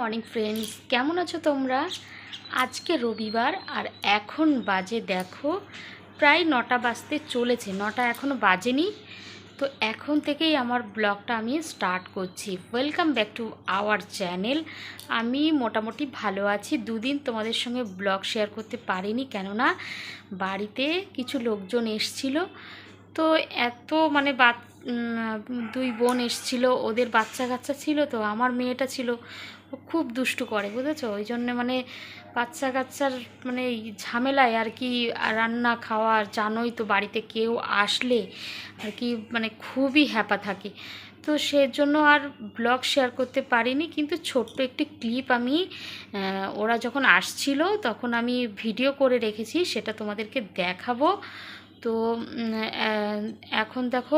Morning friends, কেমন আছো তোমরা? আজকে রবিবার আর এখন বাজে দেখো প্রায় 9টা বাজতে চলেছে। 9টা এখনও বাজেনি। তো এখন থেকেই আমার ব্লগটা আমি স্টার্ট করছি। Welcome back to our channel. আমি মোটামুটি ভালো আছি। দুদিন তোমাদের সঙ্গে ব্লগ শেয়ার করতে পারিনি, কেননা বাড়িতে কিছু লোকজন এসছিল। তো এত মানে দুই বোন এসছিল, ওদের বাচ্চা কাচ্চা ছিল। তো আমার মেয়েটা ছিল, ও খুব দুষ্টু করে, বুঝেছো? ওই জন্যে মানে বাচ্চা কাচ্চার মানে ঝামেলায় আর কি রান্না খাওয়া, জানোই তো বাড়িতে কেউ আসলে আর কি মানে খুবই হ্যাপা থাকে। তো সেজন্য আর ব্লগ শেয়ার করতে পারিনি, কিন্তু ছোট্ট একটি ক্লিপ আমি ওরা যখন আসছিল তখন আমি ভিডিও করে রেখেছি, সেটা তোমাদেরকে দেখাবো। তো এখন দেখো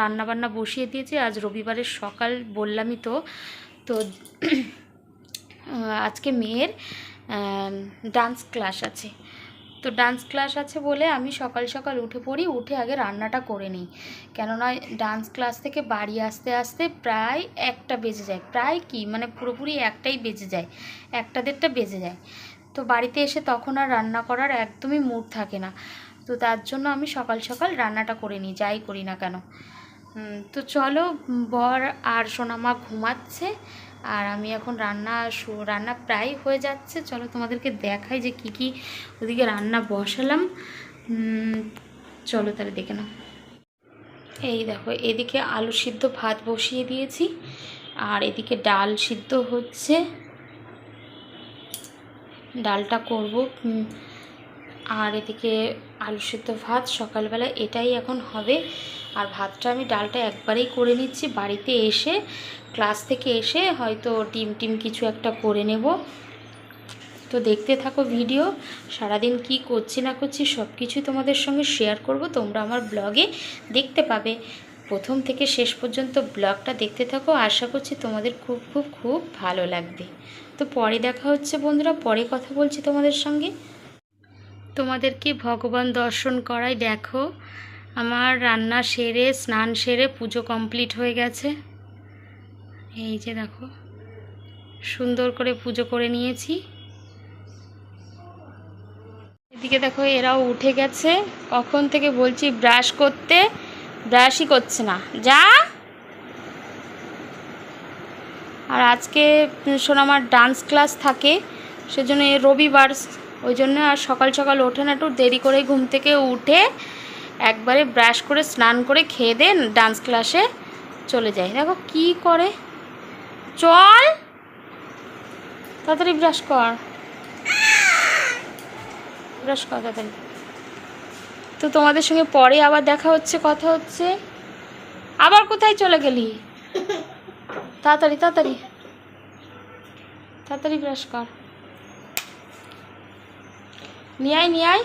রান্নাবান্না বসিয়ে দিয়েছি। আজ রবিবারের সকাল বললামই তো। তো আজকে মেয়ের ডান্স ক্লাস আছে। তো ডান্স ক্লাস আছে বলে আমি সকাল সকাল উঠে পড়ি, উঠে আগে রান্নাটা করে নিই। কেননা ডান্স ক্লাস থেকে বাড়ি আসতে আসতে প্রায় 1টা বেজে যায়। প্রায় কি মানে পুরোপুরি 1টাই বেজে যায়, 1টা-1:30টা বেজে যায়। তো বাড়িতে এসে তখন আর রান্না করার একদমই মুড থাকে না। তো তার জন্য আমি সকাল সকাল রান্নাটা করে নিই, যাই করি না কেন। তো চলো, বর আর সোনামা ঘুমাচ্ছে আর আমি এখন রান্না প্রায় হয়ে যাচ্ছে। চলো তোমাদেরকে দেখাই যে কি কি ওদিকে রান্না বসালাম। চলো তাহলে দেখে নাও। এই দেখো, এদিকে আলু সিদ্ধ ভাত বসিয়ে দিয়েছি আর এদিকে ডাল সিদ্ধ হচ্ছে। ডালটা করব। আর এদিকে আলু সিদ্ধ ভাত সকালবেলা এটাই এখন হবে। আর ভাতটা আমি ডালটা একবারেই করে নিচ্ছি, বাড়িতে এসে ক্লাস থেকে এসে হয়তো ডিম কিছু একটা করে নেব। তো দেখতে থাকো ভিডিও। সারাদিন কি করছি না করছি সব কিছুই তোমাদের সঙ্গে শেয়ার করব, তোমরা আমার ব্লগে দেখতে পাবে। প্রথম থেকে শেষ পর্যন্ত ব্লগটা দেখতে থাকো, আশা করছি তোমাদের খুব খুব খুব ভালো লাগবে। তো পরে দেখা হচ্ছে বন্ধুরা, পরে কথা বলছি তোমাদের সঙ্গে। তোমাদেরকে ভগবান দর্শন করাই। দেখো আমার রান্না সেরে স্নান সেরে পুজো কমপ্লিট হয়ে গেছে। এই যে দেখো সুন্দর করে পুজো করে নিয়েছি। এদিকে দেখো এরাও উঠে গেছে, কখন থেকে বলছি ব্রাশ করতে, ব্রাশই করছে না। যা। আর আজকে সোনামার ডান্স ক্লাস থাকে, সেজন্য রবিবার, ওই জন্য আর সকাল সকাল ওঠে না, একটু দেরি করে ঘুম থেকে উঠে একবারে ব্রাশ করে স্নান করে খেয়ে দেন ডান্স ক্লাসে চলে যায়। দেখো কি করে। চল তাড়াতাড়ি ব্রাশ কর, ব্রাশ কর তাড়াতাড়ি। তো তোমাদের সঙ্গে পরে আবার দেখা হচ্ছে, কথা হচ্ছে। আবার কোথায় চলে গেলি? তাড়াতাড়ি তাড়াতাড়ি তাড়াতাড়ি ব্রাশ কর। নিয়ে আয় নিয়ে আয়।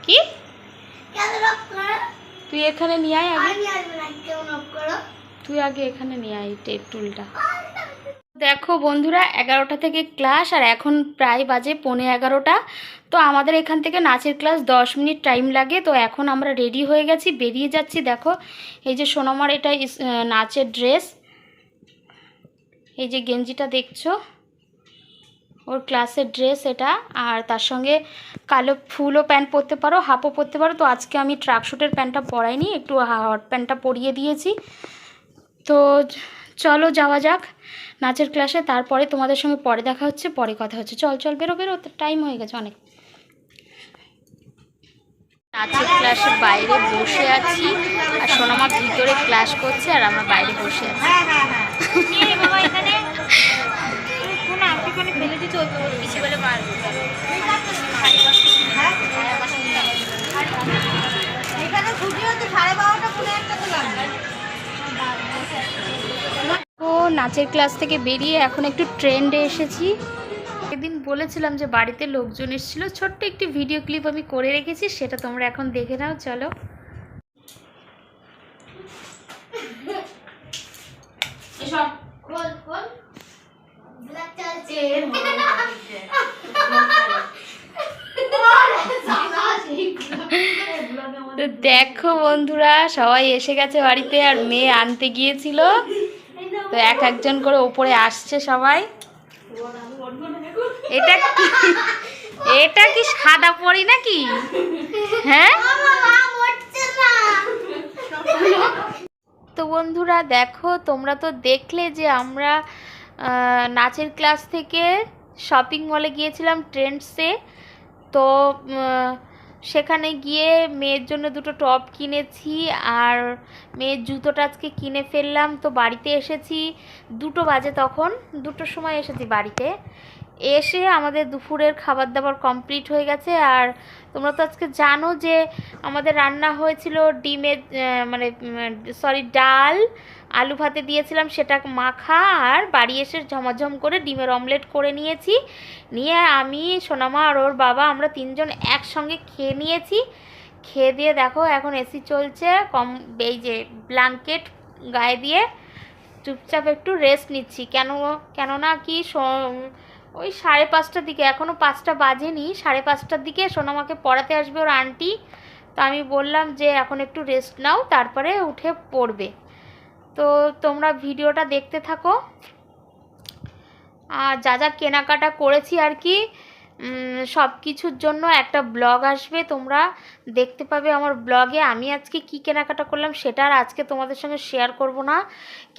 কি তুই এখানে নিয়ে আয় আগে, তুই আগে এখানে নিয়ে আয় টুলটা। দেখো বন্ধুরা 11টা থেকে ক্লাস আর এখন প্রায় বাজে 11:15। তো আমাদের এখান থেকে নাচের ক্লাস 10 মিনিট টাইম লাগে। তো এখন আমরা রেডি হয়ে গেছি, বেরিয়ে যাচ্ছি। দেখো এই যে সোনামার এটা নাচের ড্রেস, এই যে গেঞ্জিটা দেখছো ওর ক্লাসের ড্রেস এটা। আর তার সঙ্গে কালো ফুলও প্যান্ট পরতে পারো, হাফও পরতে পারো। তো আজকে আমি ট্রাকশুটের প্যান্টটা পরাইনি, একটু হট প্যান্টটা পরিয়ে দিয়েছি। তো চলো যাওয়া যাক নাচের ক্লাসে, তারপরে তোমাদের সঙ্গে পরে দেখা হচ্ছে, পরে কথা হচ্ছে। চল চল বেরো বেরো, টাইম হয়ে গেছে অনেক। নাচের ক্লাসের বাইরে বসে আছি আর সোনামা ভিতরে ক্লাস করছে আর আমরা বাইরে বসে আছি। নাচের ক্লাস থেকে বেরিয়ে এখন একটু ট্রেন্ডে এসেছি। সেদিন বলেছিলাম যে বাড়িতে লোকজন এসেছিল, ছোট্ট একটি ভিডিও ক্লিপ আমি করে রেখেছি, সেটা তোমরা এখন দেখে নাও। চলো। দেখো বন্ধুরা সবাই এসে গেছে বাড়িতে, আর মেয়ে আনতে গিয়েছিল তো একজন করে ওপরে আসছে সবাই। এটা কি, এটা কি সাদা পরি নাকি? হ্যাঁ তো বন্ধুরা দেখো, তোমরা তো দেখলে যে আমরা নাচের ক্লাস থেকে শপিং মলে গিয়েছিলাম ট্রেন্ডসে। তো সেখানে গিয়ে মেয়ের জন্য দুটো টপ কিনেছি, আর মেয়ের জুতোটা আজকে কিনে ফেললাম। তো বাড়িতে এসেছি 2টো বাজে, তখন 2টোর সময় এসেছি বাড়িতে। এসে আমাদের দুপুরের খাবার দাবার কমপ্লিট হয়ে গেছে। আর তোমরা তো আজকে জানো যে আমাদের রান্না হয়েছিল ডিমের মানে ডাল, আলু ভাতে দিয়েছিলাম, সেটা মাখা, আর বাড়ি এসে ঝমাঝম করে ডিমের অমলেট করে নিয়েছি। নিয়ে আমি, সোনামা আর ওর বাবা, আমরা 3জন একসঙ্গে খেয়ে নিয়েছি। খেয়ে দিয়ে দেখো এখন এসি চলছে, এই যে ব্ল্যাঙ্কেট গায়ে দিয়ে চুপচাপ একটু রেস্ট নিচ্ছি। কেননা কি ওই 5:30টার দিকে, এখনও 5টা বাজেনি, 5:30টার দিকে সোনামাকে পড়াতে আসবে ওর আন্টি। তো আমি বললাম যে এখন একটু রেস্ট নাও, তারপরে উঠে পড়বে। তো তোমরা ভিডিওটা দেখতে থাকো। আর যা যা কেনাকাটা করেছি আর কি, সব কিছুর জন্য একটা ব্লগ আসবে, তোমরা দেখতে পাবে আমার ব্লগে। আমি আজকে কি কেনাকাটা করলাম সেটা আর আজকে তোমাদের সঙ্গে শেয়ার করব না,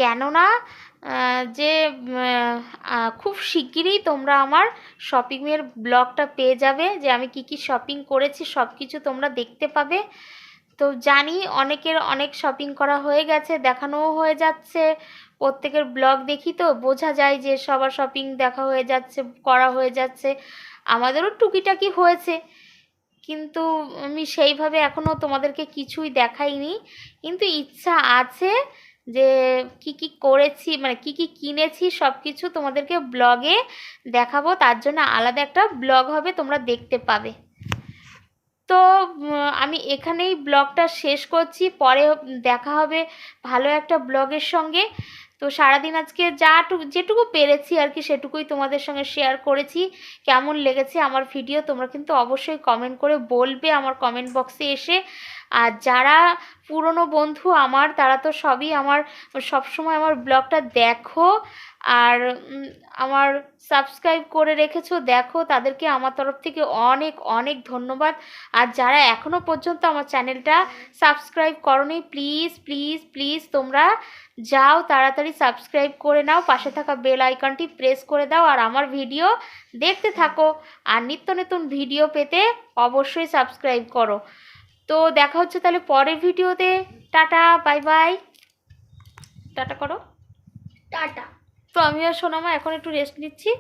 কেননা যে খুব শিগগিরই তোমরা আমার শপিংয়ের ব্লগটা পেয়ে যাবে, যে আমি কি কি শপিং করেছি সব কিছু তোমরা দেখতে পাবে। তো জানি অনেকের অনেক শপিং করা হয়ে গেছে, দেখানোও হয়ে যাচ্ছে, প্রত্যেকের ব্লগ দেখি তো বোঝা যায় যে সবার শপিং দেখা হয়ে যাচ্ছে, করা হয়ে যাচ্ছে। আমাদেরও টুকিটাকি হয়েছে, কিন্তু আমি সেইভাবে এখনও তোমাদেরকে কিছুই দেখাইনি। কিন্তু ইচ্ছা আছে যে কি কি করেছি, মানে কি কি কিনেছি সব কিছু তোমাদেরকে ব্লগে দেখাবো। তার জন্য আলাদা একটা ব্লগ হবে, তোমরা দেখতে পাবে। তো আমি এখানেই ব্লগটা শেষ করছি, পরে দেখা হবে ভালো একটা ব্লগের সঙ্গে। তো সারাদিন আজকে যেটুকু পেরেছি আর কি সেটুকুই তোমাদের সঙ্গে শেয়ার করেছি। কেমন লেগেছে আমার ভিডিও তোমরা কিন্তু অবশ্যই কমেন্ট করে বলবে আমার কমেন্ট বক্সে এসে। আর যারা পুরনো বন্ধু আমার, তারা তো সবই আমার, সবসময় আমার ব্লগটা দেখো আর আমার সাবস্ক্রাইব করে রেখেছো, দেখো, তাদেরকে আমার তরফ থেকে অনেক অনেক ধন্যবাদ। আর যারা এখনও পর্যন্ত আমার চ্যানেলটা সাবস্ক্রাইব করোনি, প্লিজ প্লিজ প্লিজ তোমরা যাও, তাড়াতাড়ি সাবস্ক্রাইব করে নাও, পাশে থাকা বেল আইকনটি প্রেস করে দাও, আর আমার ভিডিও দেখতে থাকো। আর নিত্য নতুন ভিডিও পেতে অবশ্যই সাবস্ক্রাইব করো। তো দেখা হচ্ছে তাহলে পরের ভিডিওতে। টাটা, বাই বাই, টাটা করো, টাটা। তো আমি আর সোনামা এখন একটু রেস্ট নিচ্ছি।